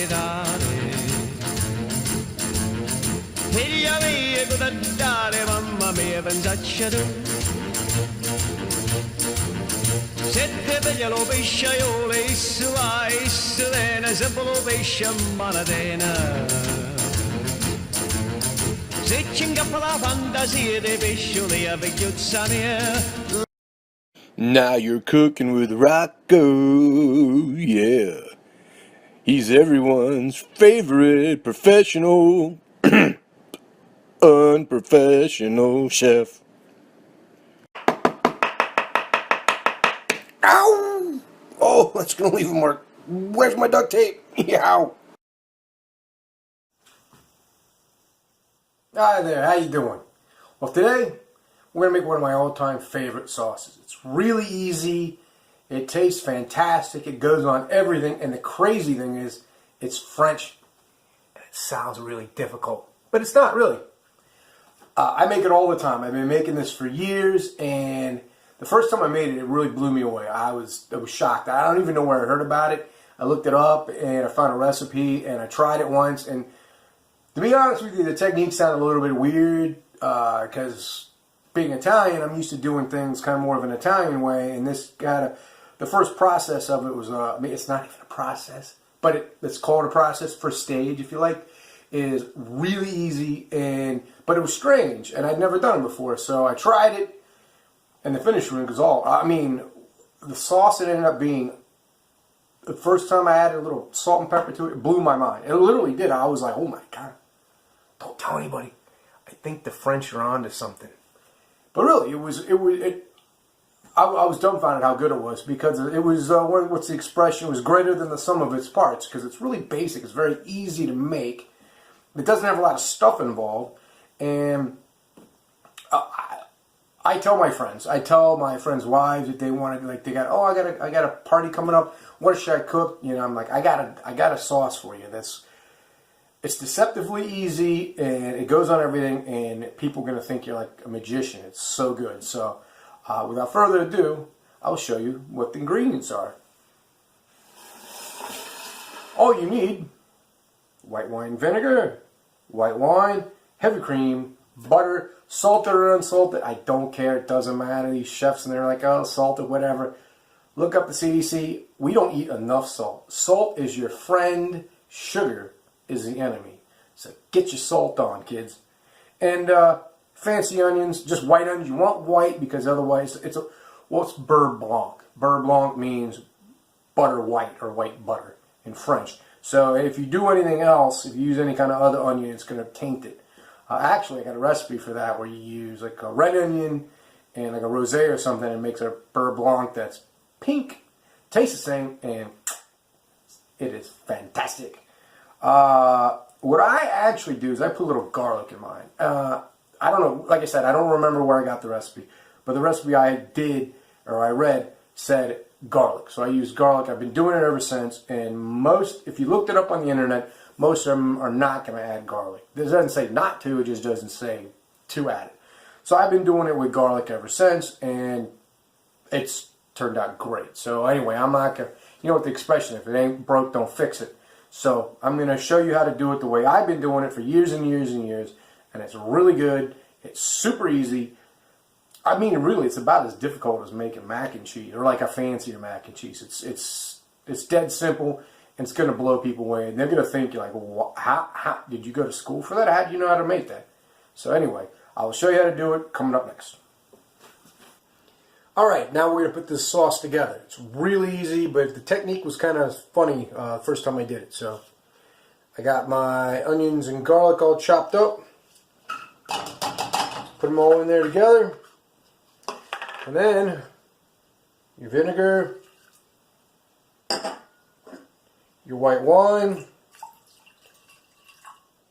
dare dare. Figlia mia cosa dare, mamma mia pensaccia tu. Se te veglia lo pesciaiolo, isso va, isso viene, se lo pesce a manatena. Se ci ingappa la fantasia dei pescioli a vecchiuzza mia. Now you're cooking with Rocco, yeah. He's everyone's favorite professional, unprofessional chef. Ow! Oh, that's gonna leave a mark. Where's my duct tape? Yow! Hi there, how you doing? Well, today we're gonna make one of my all-time favorite sauces. It's really easy. It tastes fantastic. It goes on everything, and the crazy thing is, it's French. And it sounds really difficult, but it's not really. I make it all the time. I've been making this for years, and the first time I made it, it really blew me away. I was shocked. I don't even know where I heard about it. I looked it up, and I found a recipe, and I tried it once, and to be honest with you, the technique sounded a little bit weird because being Italian, I'm used to doing things kind of more of an Italian way, and this the first process of it was, I mean, it's not even a process, but it's called a process, first stage, if you like, is really easy, but it was strange, and I'd never done it before, so I tried it, and the finished room the sauce it ended up being, the first time I added a little salt and pepper to it, it blew my mind. It literally did. I was like, oh my God. Don't tell anybody. I think the French are onto something. But really, I was dumbfounded how good it was because it was, what's the expression? It was greater than the sum of its parts because it's really basic. It's very easy to make. It doesn't have a lot of stuff involved. And I tell my friends wives that they wanted, like, I got a party coming up. What should I cook? You know, I'm like, I got a sauce for you. It's deceptively easy, and it goes on everything, and people are going to think you're like a magician. It's so good. So, without further ado, I'll show you what the ingredients are. All you need: white wine vinegar, white wine, heavy cream, butter, salted or unsalted. I don't care. It doesn't matter. These chefs and they're like, oh, salted, whatever. Look up the CDC. We don't eat enough salt. Salt is your friend. Sugar is the enemy. So get your salt on, kids. And fancy onions, just white onions. You want white because otherwise it's Beurre Blanc. Beurre Blanc means butter white or white butter in French. So if you do anything else, if you use any kind of other onion, it's going to taint it. Actually, I got a recipe for that where you use like a red onion and like a rosé or something and it makes a Beurre Blanc that's pink. Tastes the same and it is fantastic. What I actually do is I put a little garlic in mine. I don't know, like I said, I don't remember where I got the recipe, but the recipe I read said garlic. So I use garlic. I've been doing it ever since, and if you looked it up on the internet, most of them are not going to add garlic. It doesn't say not to, it just doesn't say to add it. So I've been doing it with garlic ever since, and it's turned out great. So anyway, I'm not going to, you know what the expression, if it ain't broke, don't fix it. So I'm going to show you how to do it the way I've been doing it for years and years and years, and it's really good. It's super easy. I mean, really, it's about as difficult as making mac and cheese, or like a fancier mac and cheese. It's dead simple, and it's going to blow people away. And they're going to think, you're like, well, how did you go to school for that? How do you know how to make that? So anyway, I will show you how to do it coming up next. Alright, now we're going to put this sauce together. It's really easy, but the technique was kind of funny first time I did it. So, I got my onions and garlic all chopped up. Put them all in there together. And then, your vinegar, your white wine.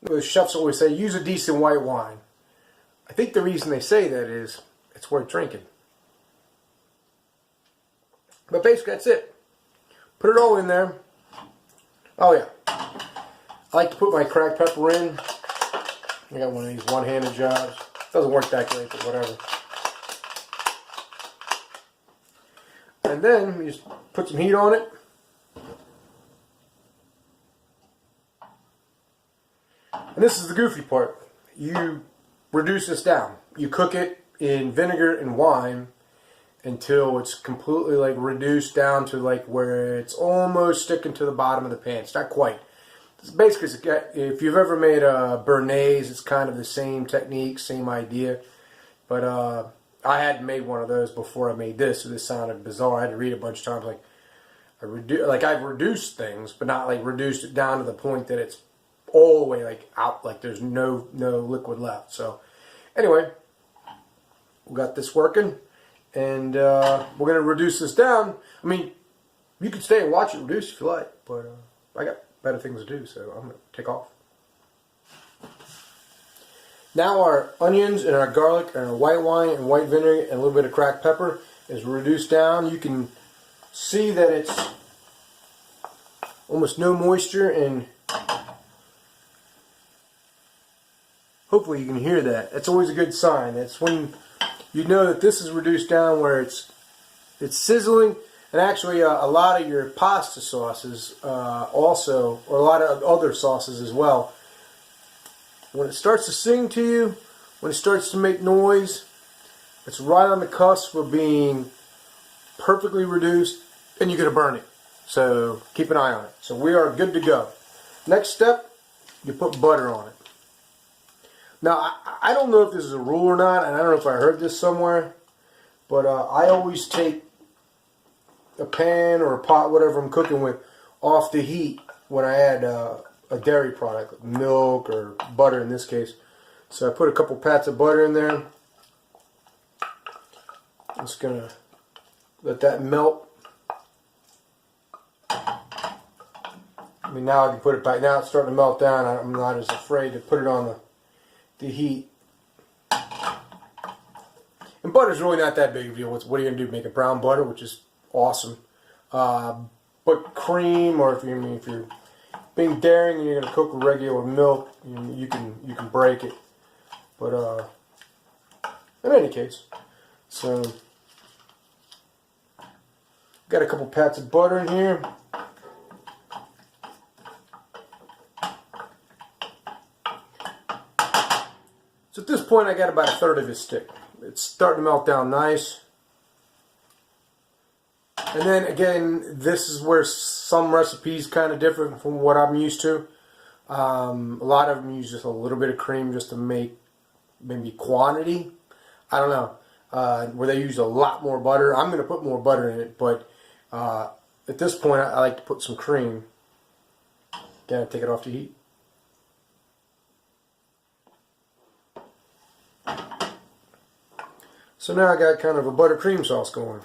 The chefs always say, use a decent white wine. I think the reason they say that is, it's worth drinking. But basically, that's it. Put it all in there. Oh, yeah. I like to put my cracked pepper in. I got one of these one-handed jobs. Doesn't work that great, but whatever. And then, you just put some heat on it. And this is the goofy part. You reduce this down. You cook it in vinegar and wine until it's completely like reduced down to like where it's almost sticking to the bottom of the pan. It's not quite. It's basically, if you've ever made a béarnaise, it's kind of the same technique, same idea. But I hadn't made one of those before I made this, so this sounded bizarre. I had to read it a bunch of times. I've reduced things, but not like reduced it down to the point that it's all the way like out, like there's no liquid left. So anyway, we got this working. And we're going to reduce this down. I mean, you can stay and watch it reduce if you like, but I got better things to do, so I'm going to take off. Now our onions and our garlic and our white wine and white vinegar and a little bit of cracked pepper is reduced down. You can see that it's almost no moisture, and hopefully you can hear that. That's always a good sign. That's when you know that this is reduced down where it's sizzling. And actually a lot of your pasta sauces also, or a lot of other sauces as well, when it starts to sing to you, when it starts to make noise, it's right on the cusp of being perfectly reduced, and you're going to burn it. So keep an eye on it. So we are good to go. Next step, you put butter on it. Now, I don't know if this is a rule or not, and I don't know if I heard this somewhere, but I always take a pan or a pot, whatever I'm cooking with, off the heat when I add a dairy product, like milk or butter in this case. So I put a couple pats of butter in there. I'm just going to let that melt. I mean, now I can put it back. Now it's starting to melt down. I'm not as afraid to put it on the heat. And butter's really not that big of a deal. What are you going to do? Make a brown butter, which is awesome. But cream, or if you're being daring and you're going to cook with regular milk, you can break it. But in any case, so got a couple pats of butter in here. So at this point, I got about a third of this stick. It's starting to melt down nice. And then again, this is where some recipes kind of differ from what I'm used to. A lot of them use just a little bit of cream just to make maybe quantity. I don't know. Where they use a lot more butter. I'm going to put more butter in it, but at this point, I like to put some cream. Again, take it off the heat. So now I got kind of a buttercream sauce going.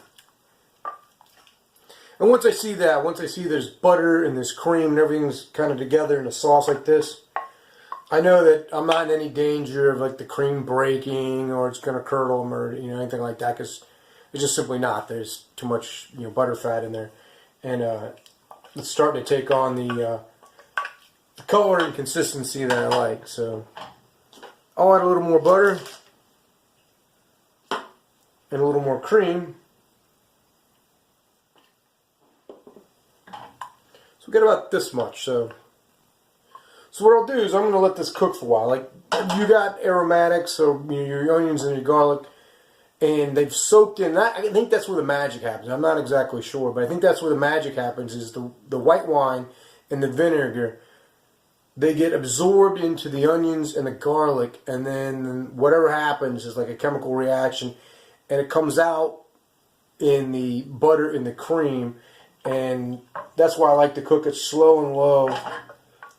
And once I see that, once I see there's butter and there's cream and everything's kind of together in a sauce like this, I know that I'm not in any danger of like the cream breaking or it's going to curdle or anything like that, because it's just simply not. There's too much butter fat in there, and it's starting to take on the color and consistency that I like. So I'll add a little more butter and a little more cream. So we get about this much. So what I'll do is I'm going to let this cook for a while. Like, you got aromatics, so your onions and your garlic, and they've soaked in. I think that's where the magic happens. I'm not exactly sure, but I think that's where the magic happens, is the white wine and the vinegar. They get absorbed into the onions and the garlic, and then whatever happens is like a chemical reaction, and it comes out in the butter and the cream. And that's why I like to cook it slow and low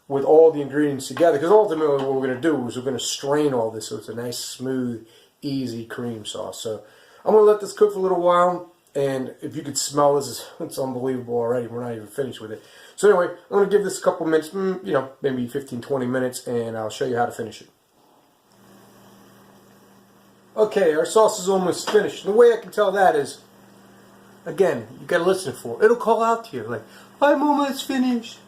with all the ingredients together, because ultimately what we're going to do is we're going to strain all this so it's a nice, smooth, easy cream sauce. So I'm going to let this cook for a little while, and if you could smell this, it's unbelievable already. We're not even finished with it. So anyway, I'm going to give this a couple minutes, maybe 15-20 minutes, and I'll show you how to finish it. Okay, our sauce is almost finished. The way I can tell that is, again, you got to listen for it. It'll call out to you like, "I'm almost finished."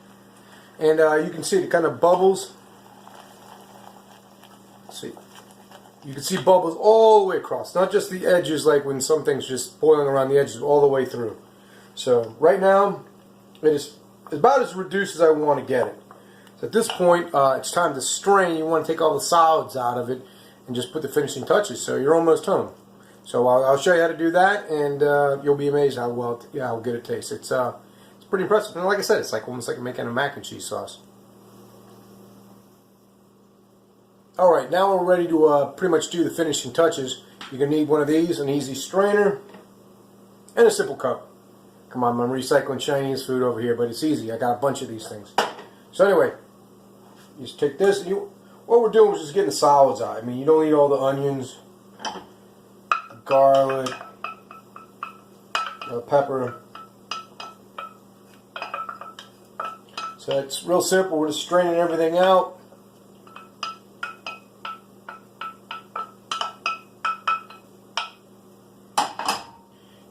And you can see the kind of bubbles. See, you can see bubbles all the way across, not just the edges, like when something's just boiling around the edges, all the way through. So right now, it is about as reduced as I want to get it. So at this point, it's time to strain. You want to take all the solids out of it and just put the finishing touches. So you're almost home. So I'll show you how to do that, and you'll be amazed how good it tastes. It's pretty impressive. And like I said, it's like almost like making a mac and cheese sauce. All right, now we're ready to pretty much do the finishing touches. You're gonna need one of these, an easy strainer, and a simple cup. Come on, I'm recycling Chinese food over here, but it's easy. I got a bunch of these things. So anyway, you just take this. And what we're doing is just getting the solids out. I mean, you don't need all the onions, garlic, pepper. So it's real simple. We're just straining everything out.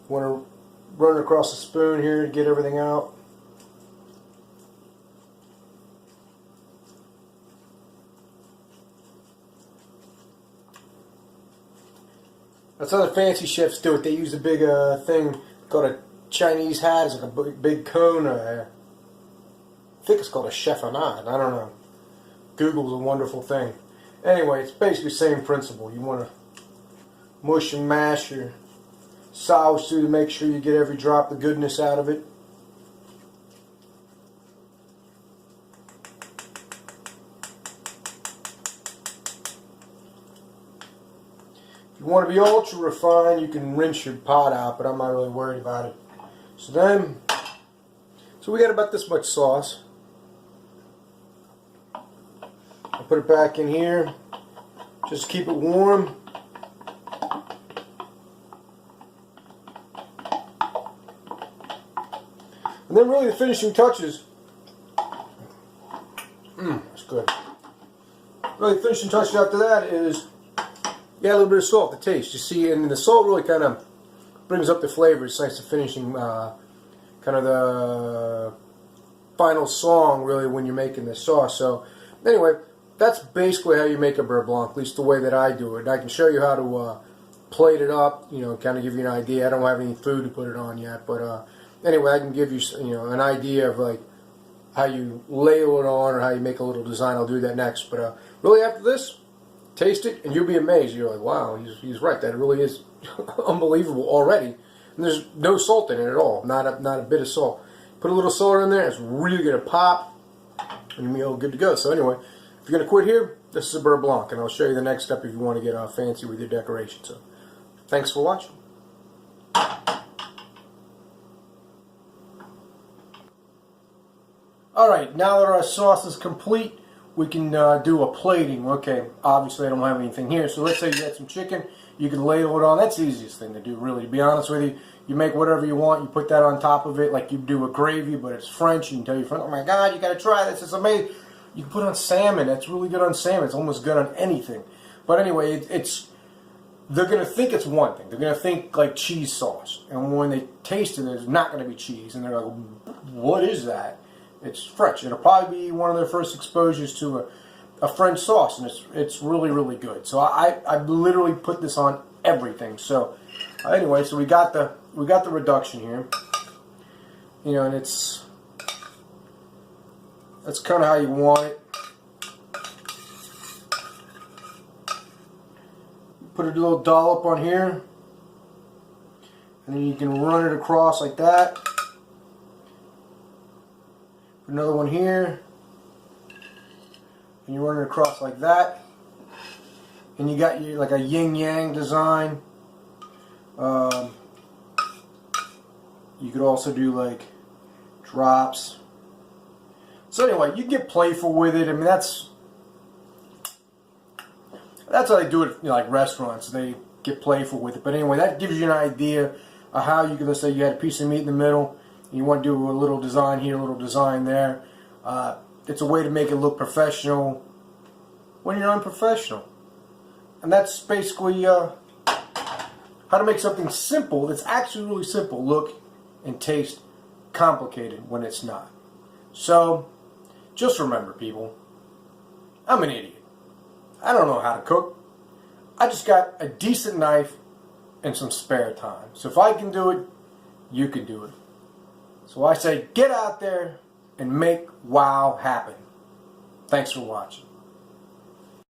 You want to run it across the spoon here to get everything out. That's how the fancy chefs do it. They use a big thing called a Chinese hat. It's like a big cone. I think it's called a chiffonade. I don't know. Google's a wonderful thing. Anyway, it's basically the same principle. You want to mush and mash your sauce to make sure you get every drop of goodness out of it. If you want to be ultra refined, you can rinse your pot out, but I'm not really worried about it. So we got about this much sauce. I'll put it back in here. Just keep it warm. And then really the finishing touches. That's good. Really the finishing touches after that is a little bit of salt to taste. You see, and the salt really kind of brings up the flavor. It's nice to finishing kind of the final song really when you're making this sauce. So anyway, that's basically how you make a Beurre Blanc, at least the way that I do it. And I can show you how to plate it up, kind of give you an idea. I don't have any food to put it on yet, but anyway, I can give you, an idea of like how you ladle it on or how you make a little design. I'll do that next. But really after this, taste it and you'll be amazed. You're like, wow, he's right. That really is unbelievable already. And there's no salt in it at all. Not a bit of salt. Put a little salt in there. It's really going to pop. And you'll be all good to go. So anyway, if you're going to quit here, this is a Beurre Blanc. And I'll show you the next step if you want to get fancy with your decoration. So thanks for watching. Alright, now that our sauce is complete, we can do a plating. Okay, obviously I don't have anything here, so let's say you had some chicken, you can ladle it on. That's the easiest thing to do, really. To be honest with you, you make whatever you want, you put that on top of it like you do a gravy, but it's French. You can tell your friend, oh my God, you got to try this, it's amazing. You can put it on salmon, that's really good on salmon. It's almost good on anything. But anyway, they're going to think it's one thing. They're going to think like cheese sauce. And when they taste it, there's not going to be cheese. And they're like, what is that? It's French. It'll probably be one of their first exposures to a French sauce, and it's really, really good. So I literally put this on everything. So anyway, so we got the reduction here, and that's kind of how you want it. Put a little dollop on here, and then you can run it across like that. Another one here, and you run it across like that, and you got your like a yin-yang design. You could also do like drops. So anyway, you get playful with it. I mean, that's how they do it, like restaurants. They get playful with it. But anyway, that gives you an idea of how you can, let's say you had a piece of meat in the middle. You want to do a little design here, a little design there. It's a way to make it look professional when you're unprofessional. And that's basically how to make something simple that's actually really simple look and taste complicated when it's not. So, just remember, people, I'm an idiot. I don't know how to cook. I just got a decent knife and some spare time. So if I can do it, you can do it. So I say, get out there and make wow happen. Thanks for watching.